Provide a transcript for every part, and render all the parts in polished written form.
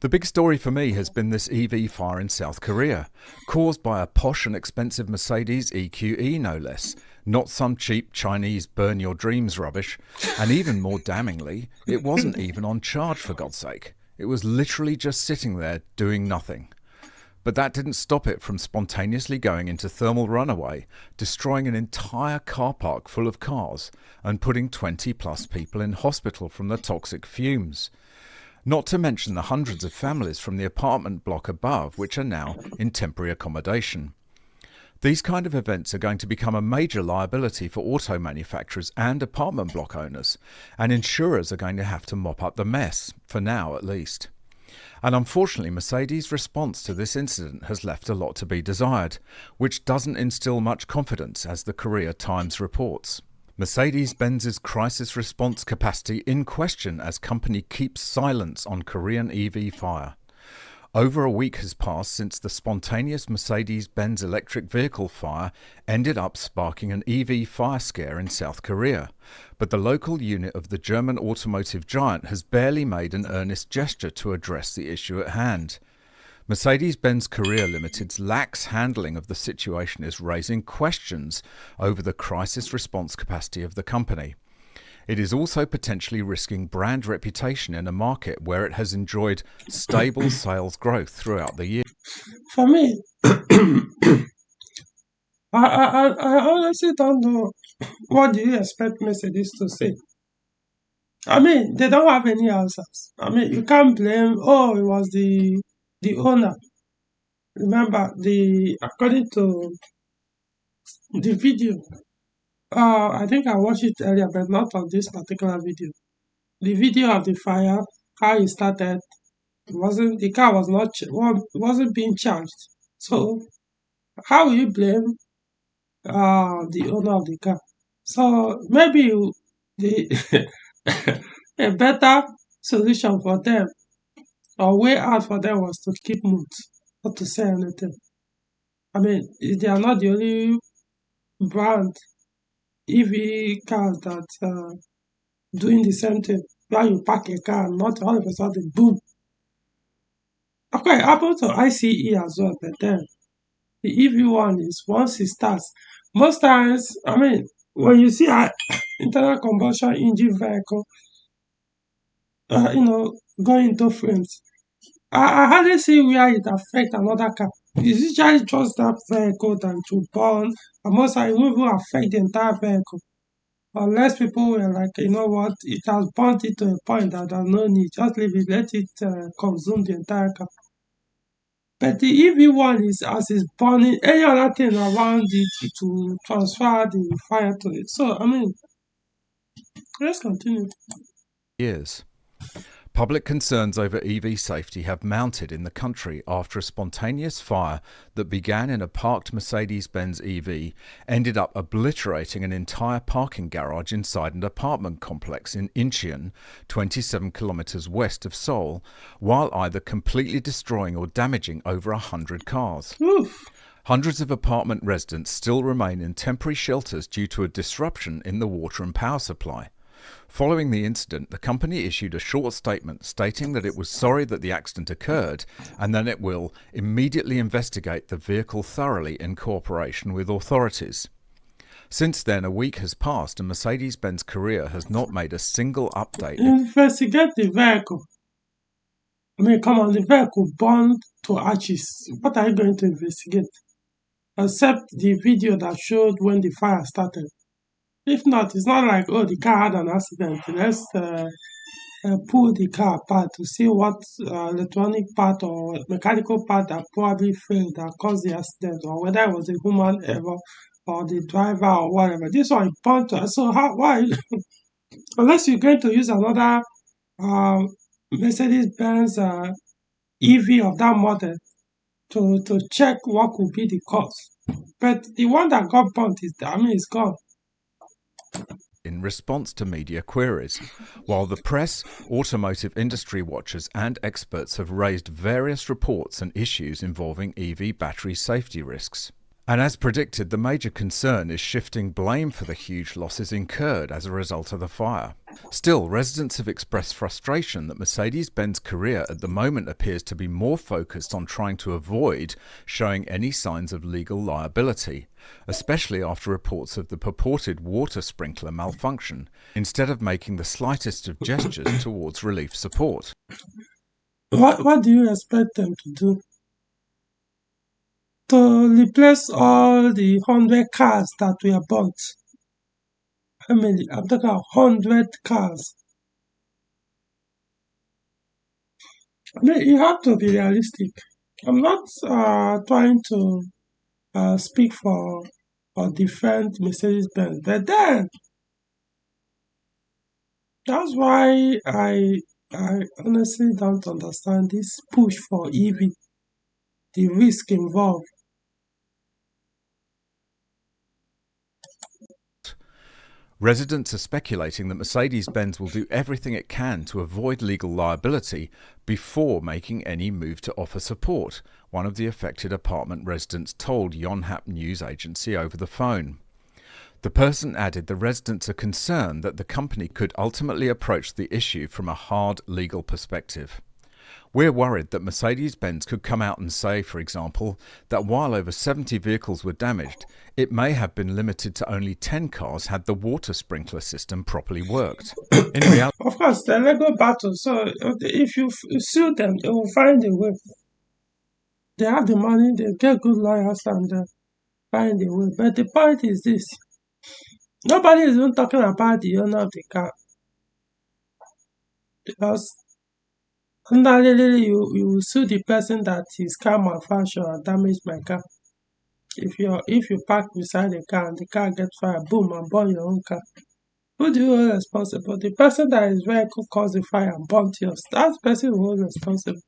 The big story for me has been this EV fire in South Korea, caused by a posh and expensive Mercedes EQE no less, not some cheap Chinese burn your dreams rubbish, and even more damningly, it wasn't even on charge for God's sake. It was literally just sitting there doing nothing. But that didn't stop it from spontaneously going into thermal runaway, destroying an entire car park full of cars and putting 20 plus people in hospital from the toxic fumes. Not to mention the hundreds of families from the apartment block above which are now in temporary accommodation. These kind of events are going to become a major liability for auto manufacturers and apartment block owners, and insurers are going to have to mop up the mess, for now at least. And unfortunately, Mercedes' response to this incident has left a lot to be desired, which doesn't instill much confidence, as the Korea Times reports. Mercedes-Benz's crisis response capacity in question as company keeps silence on Korean EV fire. Over a week has passed since the spontaneous Mercedes-Benz electric vehicle fire ended up sparking an EV fire scare in South Korea, but the local unit of the German automotive giant has barely made an earnest gesture to address the issue at hand. Mercedes-Benz Korea Limited's lax handling of the situation is raising questions over the crisis response capacity of the company. It is also potentially risking brand reputation in a market where it has enjoyed stable sales growth throughout the year. For me, I honestly don't know what do you expect Mercedes to say. I mean, they don't have any answers. I mean, you can't blame. Oh, it was the owner. Remember, the according to the video, I think I watched it earlier, but not on this particular video. The video of the fire, how it started, wasn't the car was not wasn't being charged. So how will you blame the owner of the car? So maybe the a better solution for them or way out for them was to keep mute, not to say anything. I mean, they are not the only brand EV cars that doing the same thing. Where you park a car and not all of a sudden boom. Of course, it happens to ICE as well, but then the EV one is once it starts. Most times, I mean, when you see an internal combustion engine vehicle, going into flames, I hardly see where it affect another car. It's usually just that vehicle that will burn, and most times it won't even affect the entire vehicle. Unless people were like, you know what, it has burnt it to a point that there's no need, just leave it, let it consume the entire car. But the EV one is as it's burning, any other thing around it, it will transfer the fire to it. So, I mean, let's continue. Years. Public concerns over EV safety have mounted in the country after a spontaneous fire that began in a parked Mercedes-Benz EV ended up obliterating an entire parking garage inside an apartment complex in Incheon, 27 kilometers west of Seoul, while either completely destroying or damaging over 100 cars. Oof. Hundreds of apartment residents still remain in temporary shelters due to a disruption in the water and power supply. Following the incident, the company issued a short statement stating that it was sorry that the accident occurred and that it will immediately investigate the vehicle thoroughly in cooperation with authorities. Since then, a week has passed and Mercedes-Benz Korea has not made a single update. Investigate the vehicle. I mean, come on, the vehicle burned to ashes. What are you going to investigate? Except the video that showed when the fire started. If not, it's not like, oh, the car had an accident. Let's pull the car apart to see what electronic part or mechanical part that probably failed that caused the accident, or whether it was a human error or the driver or whatever. This one burned to us. So why? Unless you're going to use another Mercedes-Benz EV of that model to check what could be the cause. But the one that got burnt is gone. In response to media queries, while the press, automotive industry watchers and experts have raised various reports and issues involving EV battery safety risks. And as predicted, the major concern is shifting blame for the huge losses incurred as a result of the fire. Still, residents have expressed frustration that Mercedes-Benz Korea at the moment appears to be more focused on trying to avoid showing any signs of legal liability, especially after reports of the purported water sprinkler malfunction, instead of making the slightest of gestures towards relief support. What do you expect them to do? To replace all the 100 cars that were bought. Family, I'm talking about 100 cars. I mean, you have to be realistic. I'm not trying to speak for or defend Mercedes-Benz, but then that's why I honestly don't understand this push for EV, the risk involved. Residents are speculating that Mercedes-Benz will do everything it can to avoid legal liability before making any move to offer support, one of the affected apartment residents told Yonhap news agency over the phone. The person added the residents are concerned that the company could ultimately approach the issue from a hard legal perspective. We're worried that Mercedes-Benz could come out and say, for example, that while over 70 vehicles were damaged, it may have been limited to only 10 cars had the water sprinkler system properly worked. In reality, Of course, the legal battle. So if you sue them, they will find a way. They have the money, they get good lawyers and find a way. But the point is this: nobody is even talking about the owner of the car, because ordinarily you will sue the person that his car malfunction or damaged my car. If you park beside the car and the car gets fire, boom, and burn your own car, who do you hold responsible? The person that his vehicle caused the fire and burnt yours. That person who holds responsible.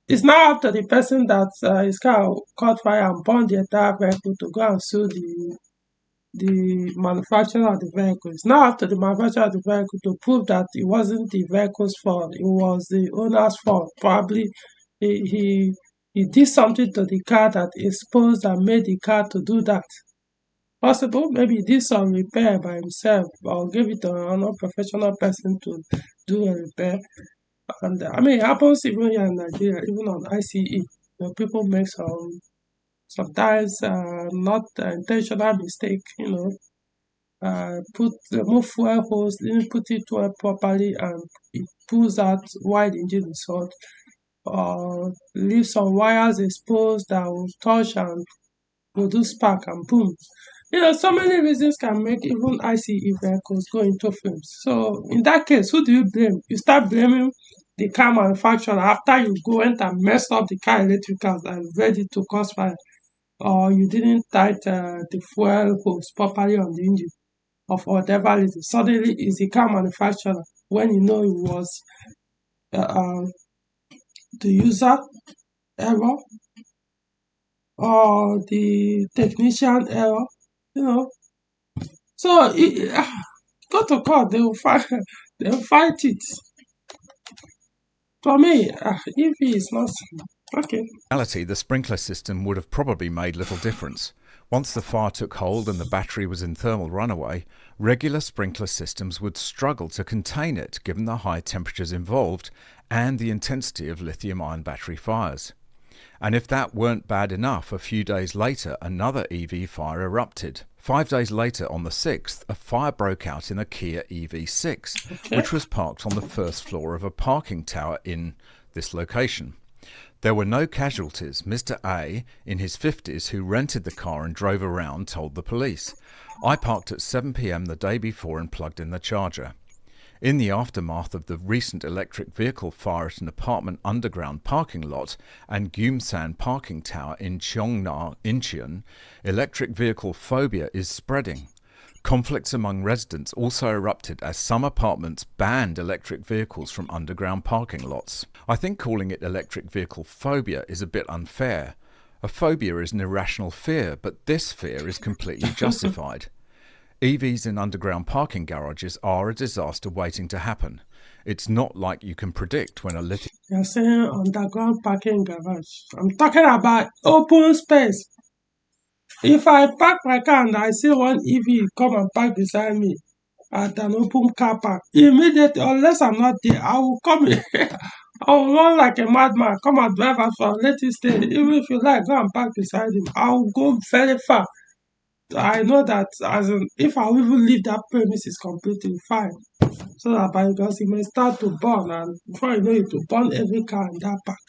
It's now up to the person that his car caught fire and burned the entire vehicle to go and sue the manufacturer of the vehicle. It's now up to the manufacturer of the vehicle to prove that it wasn't the vehicle's fault, it was the owner's fault. Probably he did something to the car that exposed and made the car to do that. Possible, maybe he did some repair by himself or gave it to another professional person to do a repair. And I mean, it happens even here in Nigeria, even on ICE. People make sometimes not intentional mistake. Remove fuel hose, didn't put it well properly, and it pulls out while the engine is hot, or leave some wires exposed that will touch and produce spark, and boom. So many reasons can make even ICE vehicles go into flames. So in that case, who do you blame? You start blaming the car manufacturer after you go and messed up the car electricals and ready to cause fire, or you didn't tight the fuel hose properly on the engine, or for whatever reason. Suddenly, it's the car manufacturer when you know it was the user error or the technician error. So go to court, they will fight. They will fight it. For me, EV is not okay. in reality, the sprinkler system would have probably made little difference. Once the fire took hold and the battery was in thermal runaway, regular sprinkler systems would struggle to contain it given the high temperatures involved and the intensity of lithium-ion battery fires. And if that weren't bad enough, a few days later, another EV fire erupted. 5 days later, on the 6th, a fire broke out in a Kia EV6, which was parked on the first floor of a parking tower in this location. There were no casualties. Mr. A, in his 50s, who rented the car and drove around, told the police. I parked at 7 p.m. the day before and plugged in the charger. In the aftermath of the recent electric vehicle fire at an apartment underground parking lot and Gyumsan parking tower in Cheongna, Incheon, electric vehicle phobia is spreading. Conflicts among residents also erupted as some apartments banned electric vehicles from underground parking lots. I think calling it electric vehicle phobia is a bit unfair. A phobia is an irrational fear, but this fear is completely justified. EVs in underground parking garages are a disaster waiting to happen. It's not like you can predict when a lithium... You're saying underground parking garage. I'm talking about open space. If I park my car and I see one EV come and park beside me at an open car park, immediately, unless I'm not there, I will come in. I will run like a madman, come and drive as far, let it stay. Even if you like, go and park beside him. I will go very far. I know that as in, if I will even leave that premises completely fine, so that because it may start to burn, and before you know it, to burn every car in that park.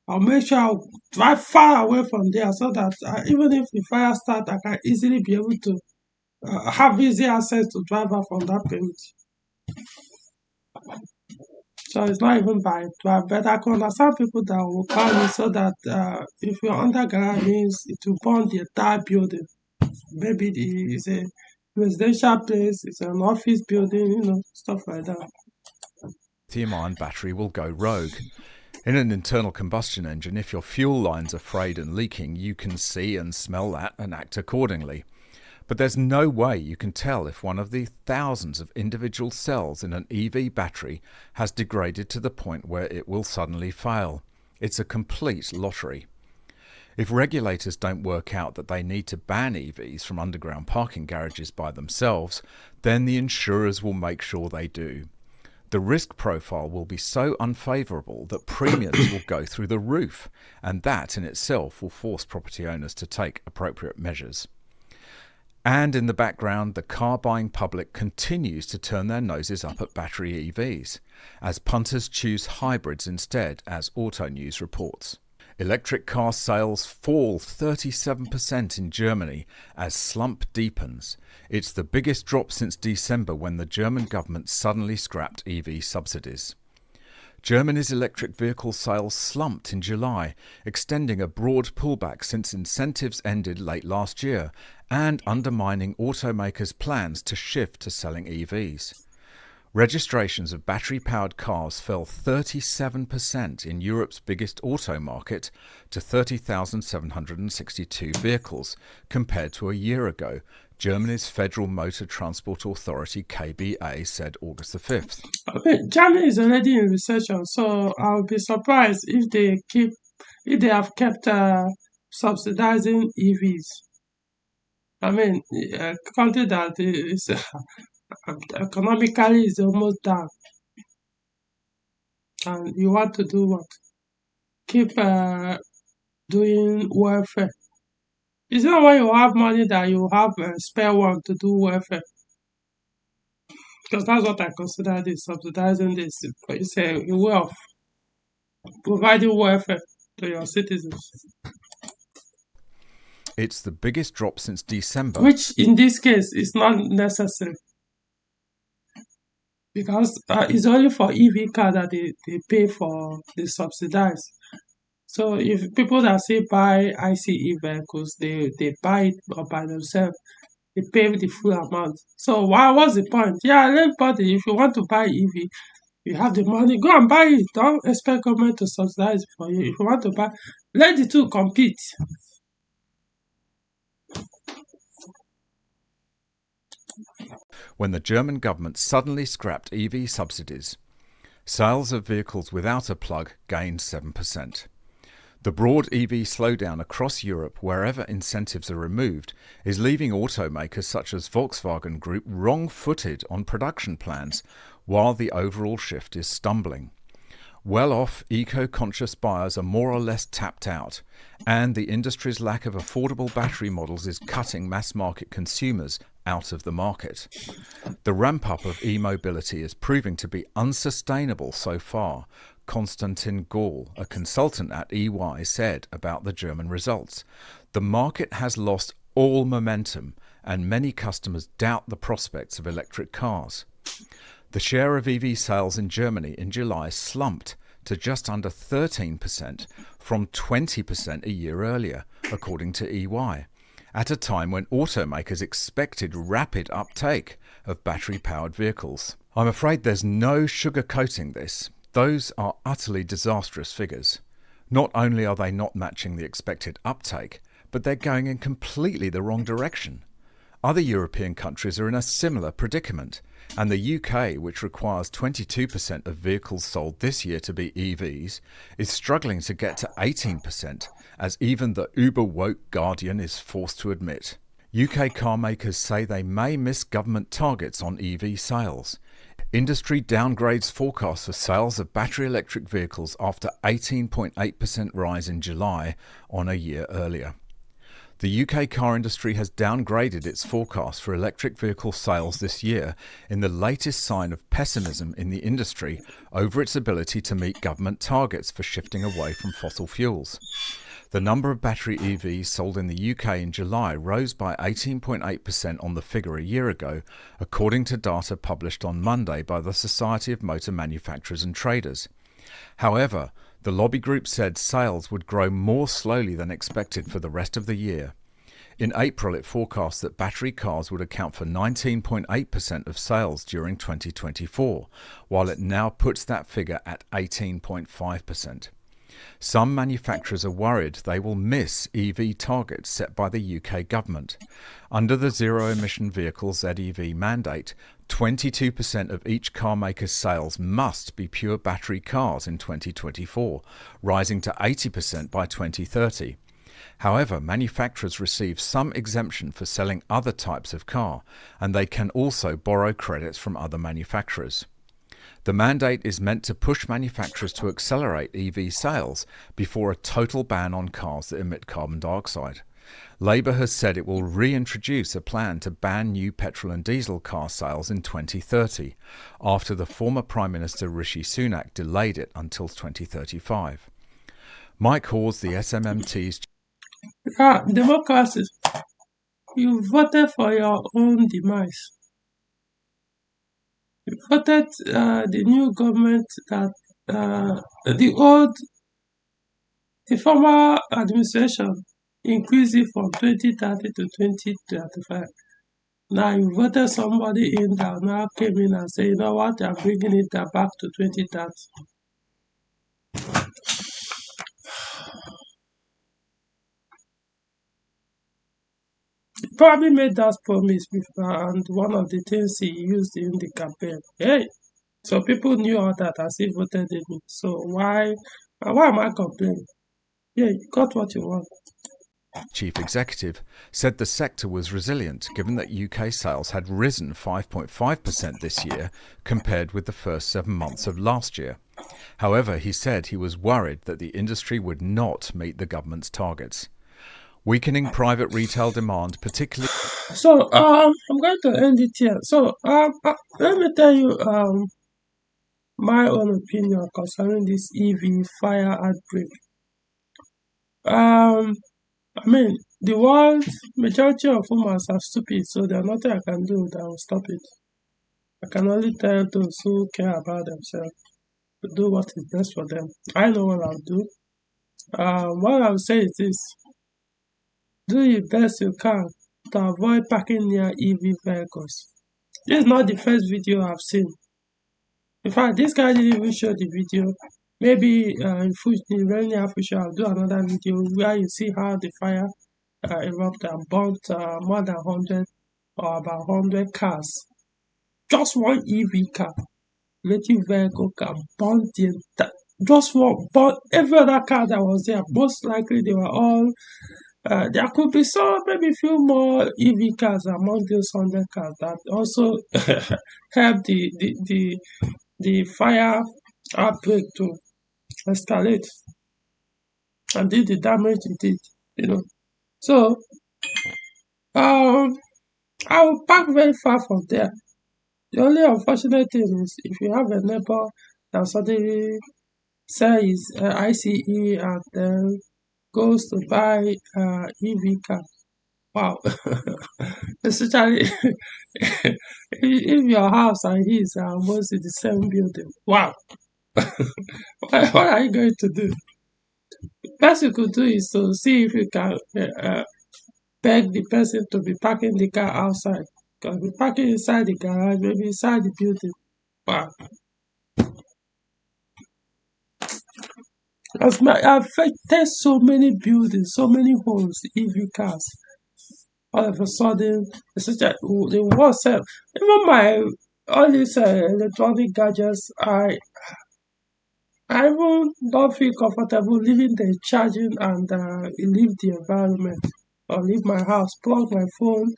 I'll make sure I'll drive far away from there so that even if the fire starts, I can easily be able to have easy access to drive out from that premise. So it's not even by drive, but I can understand people that will call me so that if you're under garage means it will burn the entire building. Maybe it's a residential place, it's an office building, stuff like that. Lithium-ion battery will go rogue. In an internal combustion engine, if your fuel line's are frayed and leaking, you can see and smell that and act accordingly. But there's no way you can tell if one of the thousands of individual cells in an EV battery has degraded to the point where it will suddenly fail. It's a complete lottery. If regulators don't work out that they need to ban EVs from underground parking garages by themselves, then the insurers will make sure they do. The risk profile will be so unfavourable that premiums will go through the roof, and that in itself will force property owners to take appropriate measures. And in the background, the car-buying public continues to turn their noses up at battery EVs, as punters choose hybrids instead, as Auto News reports. Electric car sales fall 37% in Germany as slump deepens. It's the biggest drop since December, when the German government suddenly scrapped EV subsidies. Germany's electric vehicle sales slumped in July, extending a broad pullback since incentives ended late last year and undermining automakers' plans to shift to selling EVs. Registrations of battery-powered cars fell 37% in Europe's biggest auto market to 30,762 vehicles, compared to a year ago, Germany's Federal Motor Transport Authority KBA said August the 5th. Germany is already in recession, so I'll be surprised if they have kept subsidizing EVs. A country that is economically is almost down, and you want to do what? Keep doing welfare. It's not when you have money that you have a spare one to do welfare. Because that's what I consider this subsidizing this. It's a way of providing welfare to your citizens. It's the biggest drop since December. Which in this case is not necessary. Because it's only for EV car that they pay for the subsidize. So if people that say buy ICE vehicles, they buy it by themselves. They pay the full amount. So what's the point? Yeah, everybody, if you want to buy EV, you have the money, go and buy it. Don't expect government to subsidize for you. If you want to buy, let the two compete. When the German government suddenly scrapped EV subsidies, sales of vehicles without a plug gained 7%. The broad EV slowdown across Europe, wherever incentives are removed, is leaving automakers such as Volkswagen Group wrong-footed on production plans, while the overall shift is stumbling. Well-off, eco-conscious buyers are more or less tapped out, and the industry's lack of affordable battery models is cutting mass-market consumers out of the market. The ramp-up of e-mobility is proving to be unsustainable so far, Konstantin Gall, a consultant at EY, said about the German results. The market has lost all momentum, and many customers doubt the prospects of electric cars. The share of EV sales in Germany in July slumped to just under 13% from 20% a year earlier, according to EY, at a time when automakers expected rapid uptake of battery-powered vehicles. I'm afraid there's no sugarcoating this. Those are utterly disastrous figures. Not only are they not matching the expected uptake, but they're going in completely the wrong direction. Other European countries are in a similar predicament, And the UK, which requires 22% of vehicles sold this year to be EVs, is struggling to get to 18%, as even the uber-woke Guardian is forced to admit. UK car makers say they may miss government targets on EV sales. Industry downgrades forecasts for sales of battery electric vehicles after 18.8% rise in July on a year earlier. The UK car industry has downgraded its forecast for electric vehicle sales this year in the latest sign of pessimism in the industry over its ability to meet government targets for shifting away from fossil fuels. The number of battery EVs sold in the UK in July rose by 18.8% on the figure a year ago, according to data published on Monday by the Society of Motor Manufacturers and Traders. However, the lobby group said sales would grow more slowly than expected for the rest of the year. In April, it forecast that battery cars would account for 19.8% of sales during 2024, while it now puts that figure at 18.5%. Some manufacturers are worried they will miss EV targets set by the UK government. Under the zero-emission vehicles ZEV mandate, 22% of each car maker's sales must be pure battery cars in 2024, rising to 80% by 2030. However, manufacturers receive some exemption for selling other types of car, and they can also borrow credits from other manufacturers. The mandate is meant to push manufacturers to accelerate EV sales before a total ban on cars that emit carbon dioxide. Labour has said it will reintroduce a plan to ban new petrol and diesel car sales in 2030, after the former Prime Minister Rishi Sunak delayed it until 2035. Mike Hawes, the SMMT's Democracy, you voted for your own demise. You voted the new government that the former administration increased it from 2030 to 2035. Now you voted somebody in that now came in and said, you know what, they are bringing it back to 2030. He probably made that promise before, and one of the things he used in the campaign. Hey, so people knew all that as he voted him. So why am I complaining? Yeah, you got what you want. chief executive said the sector was resilient given that UK sales had risen 5.5% this year compared with the first 7 months of last year. However, he said he was worried that the industry would not meet the government's targets. Weakening private retail demand, particularly... So I'm going to end it here. So let me tell you my own opinion concerning this EV fire outbreak. I mean, the world majority of humans are stupid, so there's nothing I can do that will stop it. I can only tell those who care about themselves to do what is best for them. I know what I'll do. What I'll say is this: do the best you can to avoid parking near EV vehicles. This is not the first video I've seen. In fact, this guy didn't even show the video. Maybe in the very near future, I'll do another video where you see how the fire erupted and burnt more than 100 or about 100 cars. Just one EV car, electric vehicle can burn just one, but every other car that was there, most likely they were all, there could be maybe few more EV cars among those 100 cars that also help the fire outbreak to escalate and did the damage it did. So I will park very far from there. The only unfortunate thing is if you have a neighbor that suddenly sells his ICE and then goes to buy EV car. Wow. Especially if your house and his are almost in the same building. Wow. What are you going to do? The best you could do is to see if you can beg the person to be parking the car outside. Because be parking inside the garage, maybe inside the building. Wow. I've affected so many buildings, so many homes, EV cars. All of a sudden, it's such the world self. Even all these electronic gadgets, I even don't feel comfortable leaving the charging and leave the environment or leave my house, plug my phone,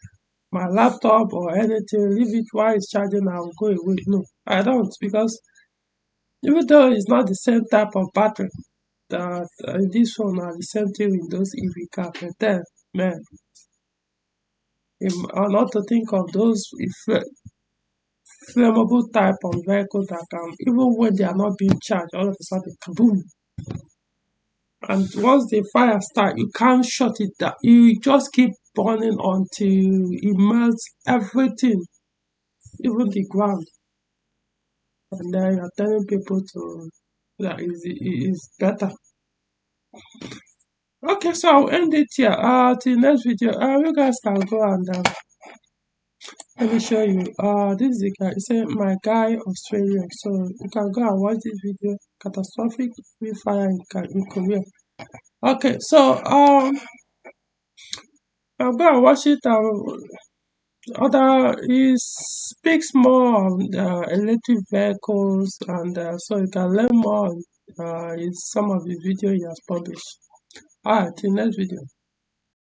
my laptop or anything, leave it while it's charging and go away. No, I don't, because even though it's not the same type of battery that this one are the same thing with those EV cars, but then, man, not to think of those flammable type of vehicle that can, even when they are not being charged, all of a sudden, kaboom. And once the fire start, you can't shut it down. You just keep burning until it melts everything, even the ground. And then you're telling people to that is better. Okay, so I'll end it here. Till next video. You guys can go and let me show you. This is the guy. He said my guy Australia. So you can go and watch this video. Catastrophic fire in Korea. Okay, so I'll go and watch it. Other he speaks more on electric vehicles, and so you can learn more in some of the video he has published. Alright, till next video.